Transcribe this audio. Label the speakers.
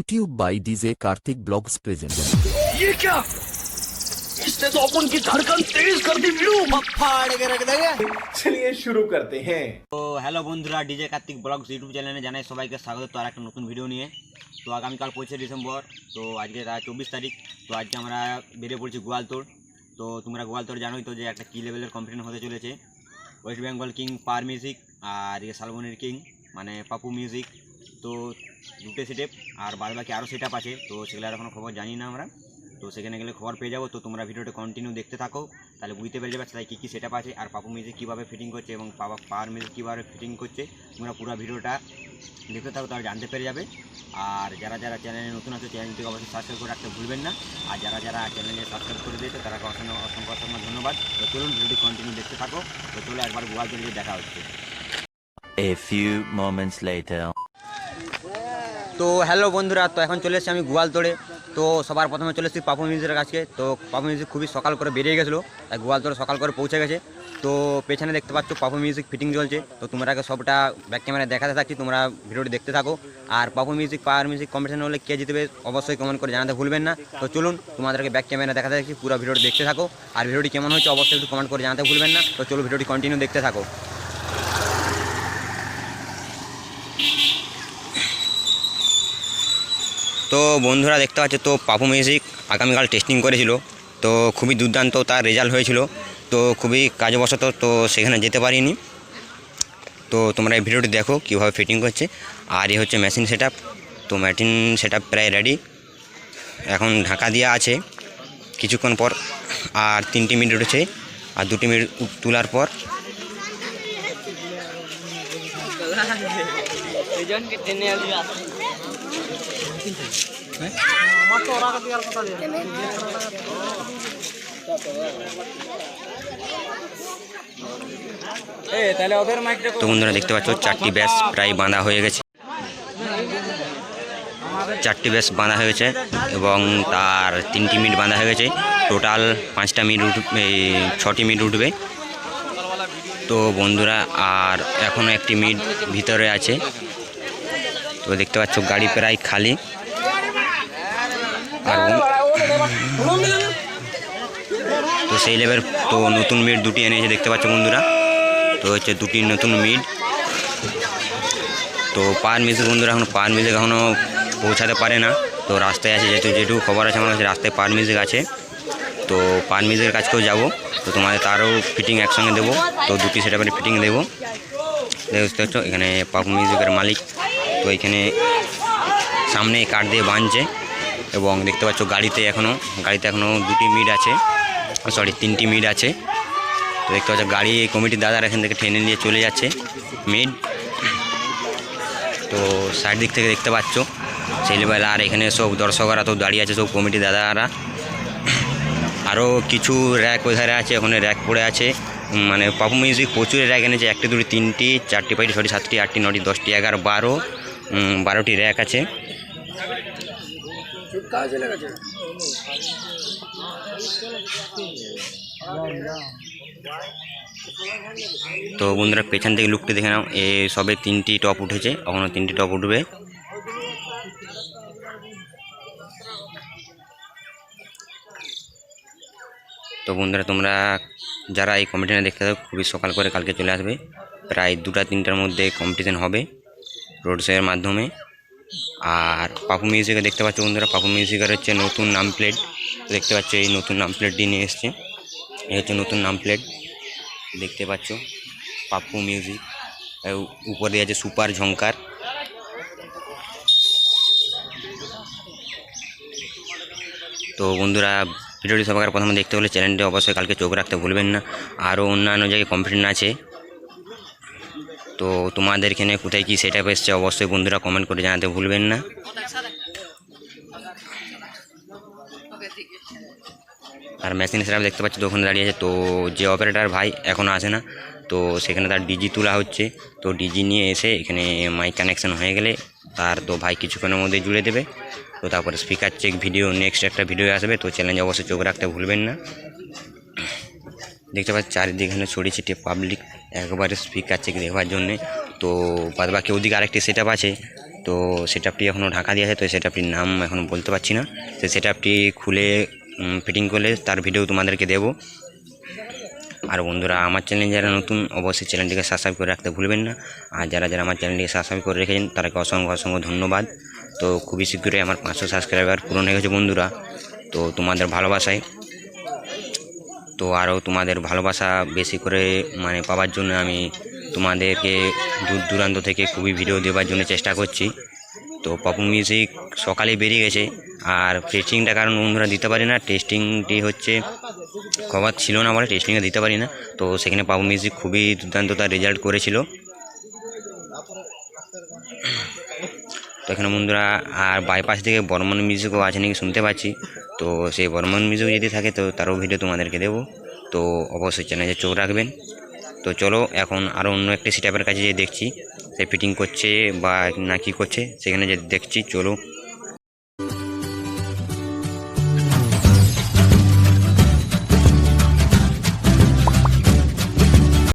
Speaker 1: YouTube by DJ Karthik Blogs present.
Speaker 2: ये क्या? इसने तो अपन की धड़कन तेज कर दी वीडियो फाड़ के रख देंगे।
Speaker 3: चलिए शुरू करते हैं।
Speaker 4: তো হ্যালো বন্ধুরা, ডিজে কার্তিক ব্লগস ইউটিউব চ্যানেলে জানাই সবাইকে স্বাগত। তো আর একটা নতুন ভিডিও নিয়ে। তো আগামীকাল 25 ডিসেম্বর, তো আজকে 24 তারিখ। তো আজকে আমরা বেরিয়ে পড়ছি গোয়ালতোড়। তো তোমরা গোয়ালতোড় জানোই তো যে একটা কি লেভেলের কম্পিটিশন হতে চলেছে। West Bengal King Power Music আর শালবনির কিং মানে পাপু মিউজিক। তো দুটো সেটআপ আর বাদ বাকি আরও সেটআপ আছে, তো সেগুলোর এখনও খবর জানি না আমরা। তো সেখানে গেলে খবর পেয়ে যাবো। তো তোমরা ভিডিওটা কন্টিনিউ দেখতে থাকো, তাহলে বুঝতে পেরে যাবে তাই কী কী সেটআপ আছে আর পাপু মিউজিক কীভাবে ফিটিং করছে এবং পাওয়ার মিউজিক কীভাবে ফিটিং করছে। তোমরা পুরো ভিডিওটা দেখতে থাকো, তাহলে জানতে পেরে যাবে। আর যারা যারা চ্যানেলে নতুন আছে চ্যানেলটিকে অবশ্যই সাবস্ক্রাইব করে রাখতে ভুলবেন না। আর যারা যারা চ্যানেলে সাবস্ক্রাইব করে দিয়েছে তারা অসংখ্য অসংখ্য ধন্যবাদ। তো চলুন ভিডিওটি কন্টিনিউ দেখতে থাকো। তো চলো একবার গোয়ালতোড়ে দেখা হচ্ছে।
Speaker 5: A few moments later.
Speaker 4: তো হ্যালো বন্ধুরা, তো এখন চলে এসেছি আমি গোয়ালতোড়ে। তো সবার প্রথমে চলে এসেছি পাপু মিউজিকের কাছে। তো পাপু মিউজিক খুবই সকাল করে বেরিয়ে গেছিলো, তাই গোয়ালতোড়ে সকাল করে পৌঁছে গেছে। তো পেছনে দেখতে পাচ্ছ পাপু মিউজিক ফিটিং চলছে। তো তোমরাকে সবটা ব্যাক ক্যামেরায় দেখাতে থাকছি, তোমরা ভিডিওটি দেখতে থাকো। আর Papu Music Power Music competition হলে কে জিতবে অবশ্যই কমেন্ট করে জানাতে ভুলবেন না। তো চলুন তোমাদেরকে ব্যাক ক্যামেরা দেখাতে থাকছি, পুরো ভিডিওটি দেখতে থাকো। আর ভিডিওটি কেমন হচ্ছে অবশ্যই একটু কমেন্ট করে জানাতে ভুলবেন না। তো চলো ভিডিওটি কন্টিনিউ দেখতে থাকো। তো বন্ধুরা দেখতে পাচ্ছ, তো পাপু মিউজিক আগামীকাল টেস্টিং করেছিল। তো খুবই দুর্দান্ত তার রেজাল্ট হয়েছিল। তো খুবই কাজবশত তো সেখানে যেতে পারিনি। তো তোমরা এই ভিডিওটি দেখো কীভাবে ফিটিং করছে। আর এই হচ্ছে মেশিন সেটআপ। তো মেশিন সেটআপ প্রায় রেডি, এখন ঢাকা দেওয়া আছে। কিছুক্ষণ পর আর 3টি মিনিট উঠেছে, আর 2টি মিনিট তোলার পর তো বন্ধুরা দেখতে পাচ্ছ 4টি ব্যাস প্রায় বাঁধা হয়ে গেছে। 4টি ব্যাস বাঁধা হয়ে গেছে এবং তার 3টি মিনিট বাঁধা হয়ে গেছে। টোটাল 5টা মিনিট 6টি মিনিট উঠবে। তো বন্ধুরা আর এখনও 1টি মিনিট ভিতরে আছে। তো দেখতে পাচ্ছ গাড়ি প্রায় খালি। আর তো সেই লেভেল তো নতুন মিট 2টি এনেছে দেখতে পাচ্ছ বন্ধুরা। তো হচ্ছে 2টি নতুন মিট। তো পাওয়ার মিউজিক বন্ধুরা এখন পাওয়ার মিউজিক এখনও পৌঁছাতে পারে না। তো রাস্তায় আছে, যেটুকু খবর আছে আমার কাছে রাস্তায় পাওয়ার মিউজিক আছে। তো পাওয়ার মিউজিকের কাছেও যাবো, তো তোমাদের তারও ফিটিং একসঙ্গে দেবো। তো 2টি সেটআপের ফিটিং দেবো। দেখতে পাচ্ছ এখানে পাপু মিউজিকের মালিক। তো এখানে সামনে কাঠ দিয়ে বাঁধছে এবং দেখতে পাচ্ছ গাড়িতে এখনও 2টি মিট আছে, সরি 3টি মিট আছে। তো দেখতে পাচ্ছ গাড়ি কমিটির দাদারা এখান থেকে টেনে নিয়ে চলে যাচ্ছে মিট। তো সাইড দিক থেকে দেখতে পাচ্ছ সেই লেভেল। আর এখানে সব দর্শকরা তো দাঁড়িয়ে আছে, সব কমিটি দাদারা। আরও কিছু র্যাক ওইধারে আছে, ওখানে র্যাক পড়ে আছে। মানে পাপু মিউজিক প্রচুর র্যাক এনেছে, 1টি 2টি 3টি 4টি 5টি 6টি 7টি 8টি 9টি 10টি 11 12টি র্যাক আছে। তো বন্ধুরা পেছন থেকে লুকটি দেখে নাও, এ সবে 3টি টপ উঠেছে, এখনও 3টি টপ উঠবে। তো বন্ধুরা তোমরা যারা এই কম্পিটিশনে দেখতে থাকো খুবই সকাল করে কালকে চলে আসবে। প্রায় 2টা 3টার মধ্যে কম্পিটিশন হবে রোড শোয়ের মাধ্যমে। আর পাপু মিউজিকে দেখতে পাচ্ছ বন্ধুরা, পাপু মিউজিকের হচ্ছে নতুন নাম প্লেট। দেখতে পাচ্ছ এই নতুন নাম প্লেটটি নিয়ে এসছে। এই হচ্ছে নতুন নাম প্লেট দেখতে পাচ্ছ পাপু মিউজিক। উপরে আছে সুপার ঝঙ্কার। তো বন্ধুরা ভিডিওটি সবার প্রথমে দেখতে হলে চ্যানেলটি অবশ্যই কালকে চোখ রাখতে ভুলবেন না। আরও অন্যান্য জায়গায় কম্পিটিশন আছে। তো তোমাদের এখানে কোথায় কী সেটআপ এসছে অবশ্যই বন্ধুরা কমেন্ট করে জানাতে ভুলবেন না। আর মেশিন সেটআপ দেখতে পাচ্ছি তো ওখানে দাঁড়িয়ে আছে। তো যে অপারেটর ভাই এখনও আসে না, তো সেখানে তার ডিজি তোলা হচ্ছে। তো ডিজি নিয়ে এসে এখানে মাইক কানেকশান হয়ে গেলে তার তো ভাই কিছুক্ষণের মধ্যে জুড়ে দেবে। তো তারপরে স্পিকার চেক ভিডিও নেক্সট একটা ভিডিও আসবে। তো চ্যালেঞ্জে অবশ্যই চোখ রাখতে ভুলবেন না। দেখতে পাচ্ছি চারিদিকে ছড়িয়ে ছিটিয়ে পাবলিক একবারে স্পিকার চেক দেওয়ার জন্যে। তো বাদ বাকি ওদিকে আরেকটি সেটআপ আছে, তো সেট আপটি এখনও ঢাকা দিয়ে আছে, তো সেট আপটির নাম এখন বলতে পারছি না। তো সেট আপটি খুলে ফিটিং করলে তার ভিডিও তোমাদেরকে দেবো। আর বন্ধুরা, আমার চ্যানেলে যারা নতুন অবশ্যই চ্যানেলটিকে সাবস্ক্রাইব করে রাখতে ভুলবেন না। আর যারা যারা আমার চ্যানেলটিকে সাবস্ক্রাইব করে রেখেছেন তাদেরকে অসংখ্য অসংখ্য ধন্যবাদ। তো খুবই শীঘ্রই আমার 500 সাবস্ক্রাইবার পূরণ হয়ে গেছে বন্ধুরা। তো তোমাদের ভালোবাসায়, তো আরও তোমাদের ভালোবাসা বেশি করে মানে পাওয়ার জন্য আমি তোমাদেরকে দূর দূরান্ত থেকে খুবই ভিডিও দেওয়ার জন্য চেষ্টা করছি। তো পপু মিউজিক সকালে বেরিয়ে গেছে, আর টেস্টিংটা কারণ বন্ধুরা দিতে পারি না, টেস্টিংটি হচ্ছে খবর ছিল না বলে টেস্টিংয়ে দিতে পারি না। তো সেখানে পপু মিউজিক খুবই দুর্দান্ত তার রেজাল্ট করেছিল। তো এখানে বন্ধুরা আর বাইপাস থেকে বর্মন মিউজিকও আছে নাকি শুনতে পাচ্ছি। তো সেই বর্মন মিউজিক যদি থাকে তো তারও ভিডিও তোমাদেরকে দেবো। তো অবশ্যই চ্যানেলে চোখ রাখবেন। তো চলো এখন আরও অন্য একটি সেটআপের কাছে যে দেখছি সে ফিটিং করছে বা না কি করছে, সেখানে যে দেখছি চলো।